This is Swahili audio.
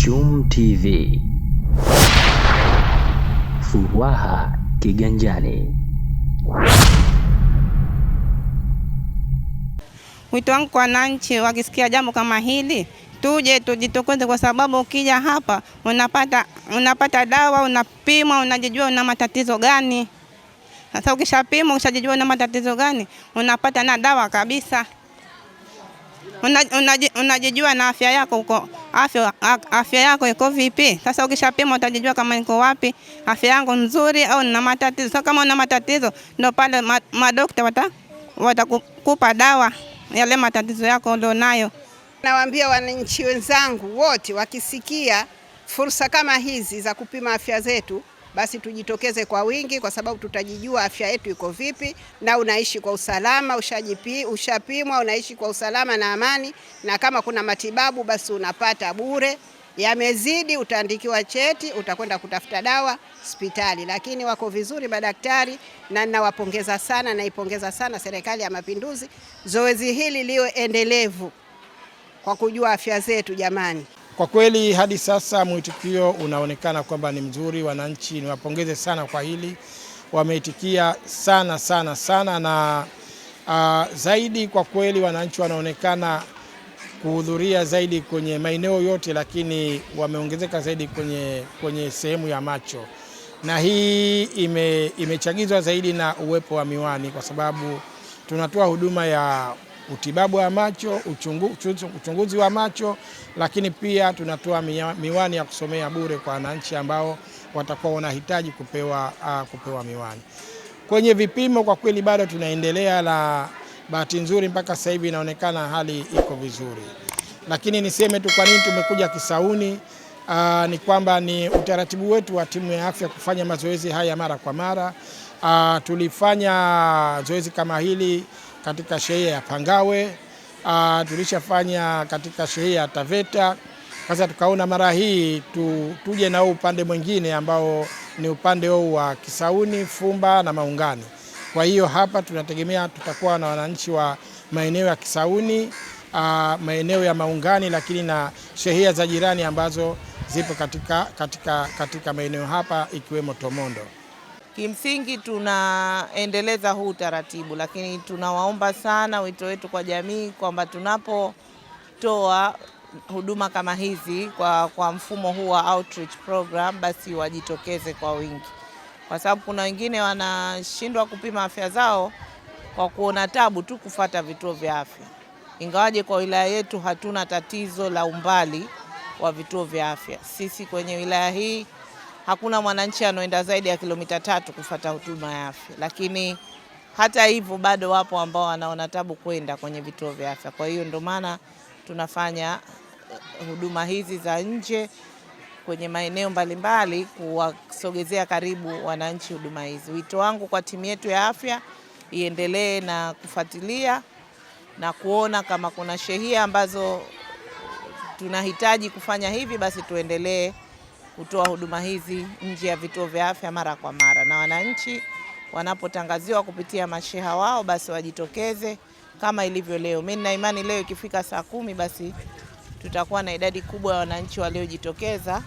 Chum TV. Furaha kiganjani. Wito wangu kwa wananchi, wakisikia jambo kama hili, tuje tujitokeze, kwa sababu ukija hapa unapata dawa, unapimwa, unajijua una matatizo gani. Sasa ukishapimwa, ukishajijua una matatizo gani, unapata na dawa kabisa. Unajijua na afya yako uko afya yako iko vipi. Sasa ukishapimwa utajijua kama iko wapi, afya yangu nzuri au nina matatizo. Sasa kama una matatizo, ndio pale madokta watakupa dawa yale matatizo yako ulionayo. Nawaambia wananchi wenzangu wote, wakisikia fursa kama hizi za kupima afya zetu, basi tujitokeze kwa wingi, kwa sababu tutajijua afya yetu iko vipi na unaishi kwa usalama. Ushapimwa, unaishi kwa usalama na amani, na kama kuna matibabu basi unapata bure. Yamezidi utaandikiwa cheti, utakwenda kutafuta dawa hospitali. Lakini wako vizuri madaktari, na ninawapongeza sana, naipongeza sana Serikali ya Mapinduzi. Zoezi hili liwe endelevu kwa kujua afya zetu jamani. Kwa kweli hadi sasa mwitikio unaonekana kwamba ni mzuri. Wananchi niwapongeze sana kwa hili, wameitikia sana na zaidi kwa kweli wananchi wanaonekana kuhudhuria zaidi kwenye maeneo yote, lakini wameongezeka zaidi kwenye sehemu ya macho, na hii imechagizwa zaidi na uwepo wa miwani, kwa sababu tunatoa huduma ya utibabu wa macho, uchunguzi wa macho, lakini pia tunatoa miwani ya kusomea bure kwa wananchi ambao watakuwa wanahitaji kupewa miwani. Kwenye vipimo kwa kweli bado tunaendelea, na bahati nzuri mpaka sasa hivi inaonekana hali iko vizuri. Lakini niseme tu kwa nini tumekuja Kisauni, ni kwamba ni utaratibu wetu wa timu ya afya kufanya mazoezi haya mara kwa mara. Tulifanya zoezi kama hili katika shehia ya Pangawe, tulishafanya katika shehia ya Taveta. Sasa tukaona mara hii tuje na upande mwingine ambao ni upande huu wa Kisauni, Fumba na Maungani. Kwa hiyo hapa tunategemea tutakuwa na wananchi wa maeneo ya Kisauni, maeneo ya Maungani, lakini na shehia za jirani ambazo zipo katika maeneo hapa ikiwemo Tomondo. Kimsingi tunaendeleza huu taratibu, lakini tunawaomba sana, wito wetu kwa jamii kwamba tunapotoa huduma kama hizi kwa mfumo huu wa outreach program, basi wajitokeze kwa wingi, kwa sababu kuna wengine wanashindwa kupima afya zao kwa kuona tabu tu kufuata vituo vya afya. Ingawaje kwa wilaya yetu hatuna tatizo la umbali wa vituo vya afya. Sisi kwenye wilaya hii hakuna mwananchi anaoenda zaidi ya kilomita 3 kufuata huduma ya afya, lakini hata hivyo bado wapo ambao wanaona tabu kwenda kwenye vituo vya afya. Kwa hiyo ndio maana tunafanya huduma hizi za nje kwenye maeneo mbalimbali kuwasogezea karibu wananchi huduma hizi. Wito wangu kwa timu yetu ya afya iendelee na kufuatilia na kuona kama kuna shehia ambazo tunahitaji kufanya hivi, basi tuendelee kutoa huduma hizi nje ya vituo vya afya mara kwa mara, na wananchi wanapotangaziwa kupitia masheha wao basi wajitokeze kama ilivyo leo. Mimi nina imani leo ikifika saa 10 basi tutakuwa na idadi kubwa ya wananchi waliojitokeza.